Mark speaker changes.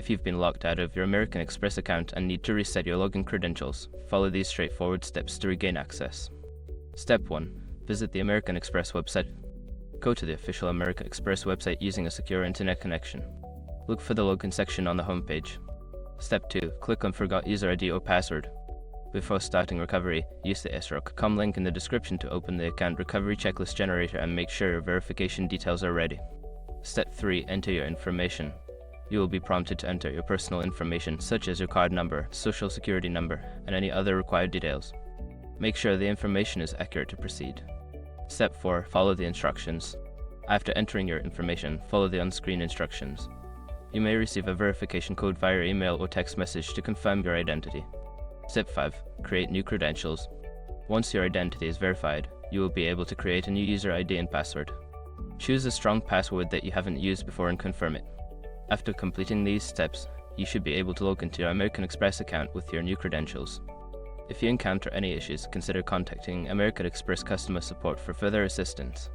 Speaker 1: If you've been locked out of your American Express account and need to reset your login credentials, follow these straightforward steps to regain access. Step 1. Visit the American Express website. Go to the official American Express website using a secure internet connection. Look for the login section on the homepage. Step 2. Click on Forgot User ID or Password. Before starting recovery, use the sroc.com link in the description to open the account recovery checklist generator and make sure your verification details are ready. Step 3. Enter your information. You will be prompted to enter your personal information such as your card number, social security number, and any other required details. Make sure the information is accurate to proceed. Step 4. Follow the instructions. After entering your information, follow the on-screen instructions. You may receive a verification code via email or text message to confirm your identity. Step 5. Create new credentials. Once your identity is verified, you will be able to create a new user ID and password. Choose a strong password that you haven't used before and confirm it. After completing these steps, you should be able to log into your American Express account with your new credentials. If you encounter any issues, consider contacting American Express customer support for further assistance.